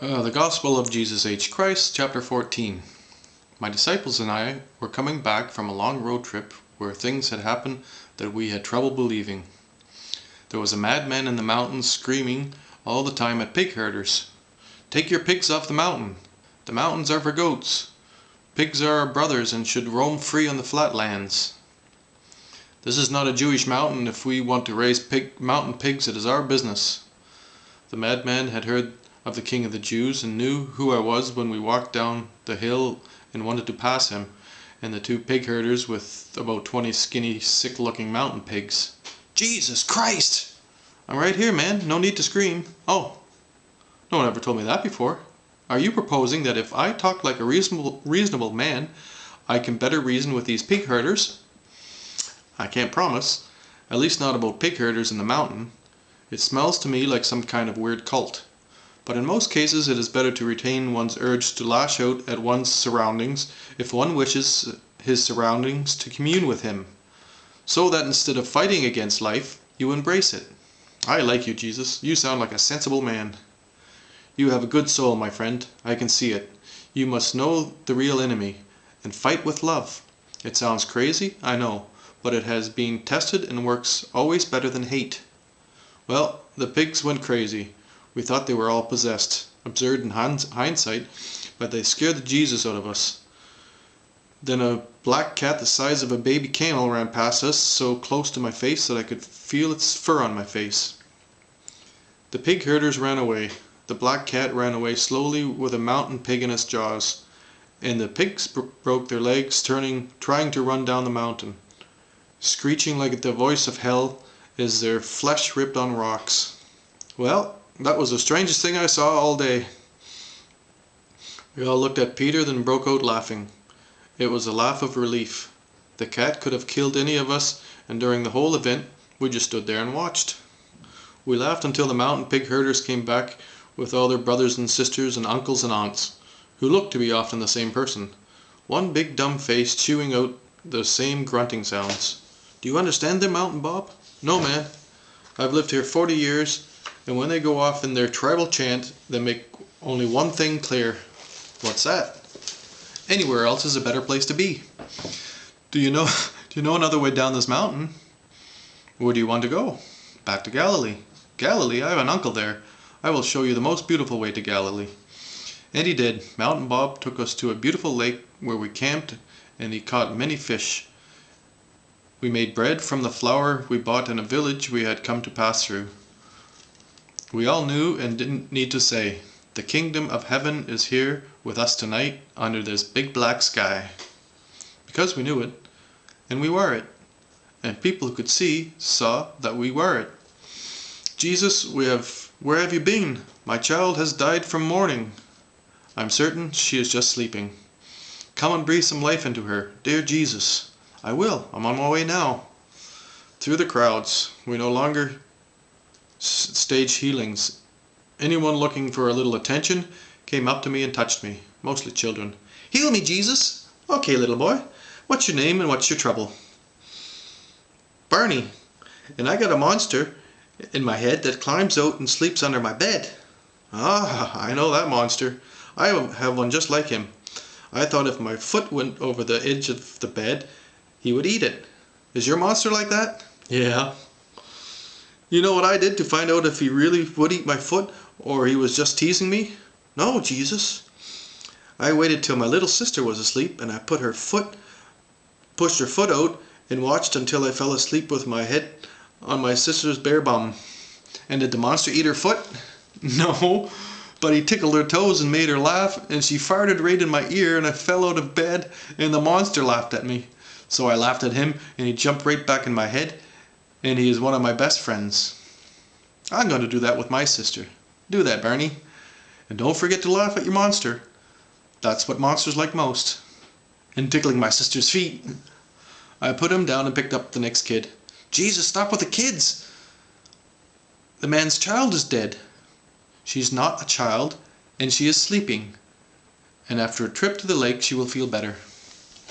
The Gospel of Jesus H. Christ, chapter 14. My disciples and I were coming back from a long road trip where things had happened that we had trouble believing. There was a madman in the mountains screaming all the time at pig herders. "Take your pigs off the mountain. The mountains are for goats. Pigs are our brothers and should roam free on the flatlands. This is not a Jewish mountain. If we want to raise mountain pigs, it is our business." The madman had heard of the King of the Jews and knew who I was when we walked down the hill and wanted to pass him and the two pig herders with about 20 skinny, sick-looking mountain pigs. "Jesus Christ! I'm right here, man. No need to scream." "Oh, no one ever told me that before. Are you proposing that if I talk like a reasonable man, I can better reason with these pig herders?" "I can't promise. At least not about pig herders in the mountain. It smells to me like some kind of weird cult. But in most cases it is better to retain one's urge to lash out at one's surroundings if one wishes his surroundings to commune with him, so that instead of fighting against life, you embrace it. I like you, Jesus. You sound like a sensible man." "You have a good soul, my friend. I can see it. You must know the real enemy, and fight with love. It sounds crazy, I know, but it has been tested and works always better than hate." Well, the pigs went crazy. We thought they were all possessed. Absurd in hindsight, but they scared the Jesus out of us. Then a black cat the size of a baby camel ran past us, so close to my face that I could feel its fur on my face. The pig herders ran away. The black cat ran away slowly with a mountain pig in its jaws, and the pigs broke their legs trying to run down the mountain, screeching like the voice of hell as their flesh ripped on rocks. Well, that was the strangest thing I saw all day. We all looked at Peter, then broke out laughing. It was a laugh of relief. The cat could have killed any of us, and during the whole event we just stood there and watched. We laughed until the mountain pig herders came back with all their brothers and sisters and uncles and aunts, who looked to be often the same person. One big dumb face chewing out the same grunting sounds. "Do you understand them, Mountain Bob?" "No, man. I've lived here 40 years, and when they go off in their tribal chant, they make only one thing clear." "What's that?" "Anywhere else is a better place to be." Do you know another way down this mountain?" "Where do you want to go?" "Back to Galilee." "Galilee? I have an uncle there. I will show you the most beautiful way to Galilee." And he did. Mountain Bob took us to a beautiful lake where we camped, and he caught many fish. We made bread from the flour we bought in a village we had come to pass through. We all knew and didn't need to say, "The kingdom of heaven is here with us tonight under this big black sky." Because we knew it, and we were it, and people who could see saw that we were it. "Jesus, where have you been? My child has died from mourning. I'm certain she is just sleeping. Come and breathe some life into her, dear Jesus." "I will. I'm on my way now." Through the crowds, we no longer stage healings. Anyone looking for a little attention came up to me and touched me, mostly children. "Heal me, Jesus." "Okay, little boy. What's your name and what's your trouble?" "Barney. And I got a monster in my head that climbs out and sleeps under my bed." "Ah, I know that monster. I have one just like him. I thought if my foot went over the edge of the bed, he would eat it. Is your monster like that?" "Yeah." "You know what I did to find out if he really would eat my foot or he was just teasing me?" "No, Jesus." "I waited till my little sister was asleep, and I pushed her foot out and watched until I fell asleep with my head on my sister's bare bum." "And did the monster eat her foot?" "No, but he tickled her toes and made her laugh, and she farted right in my ear, and I fell out of bed, and the monster laughed at me. So I laughed at him, and he jumped right back in my head, and he is one of my best friends." "I'm going to do that with my sister." "Do that, Barney. And don't forget to laugh at your monster. That's what monsters like most." "And tickling my sister's feet." I put him down and picked up the next kid. "Jesus, stop with the kids. The man's child is dead." "She's not a child, and she is sleeping. And after a trip to the lake she will feel better."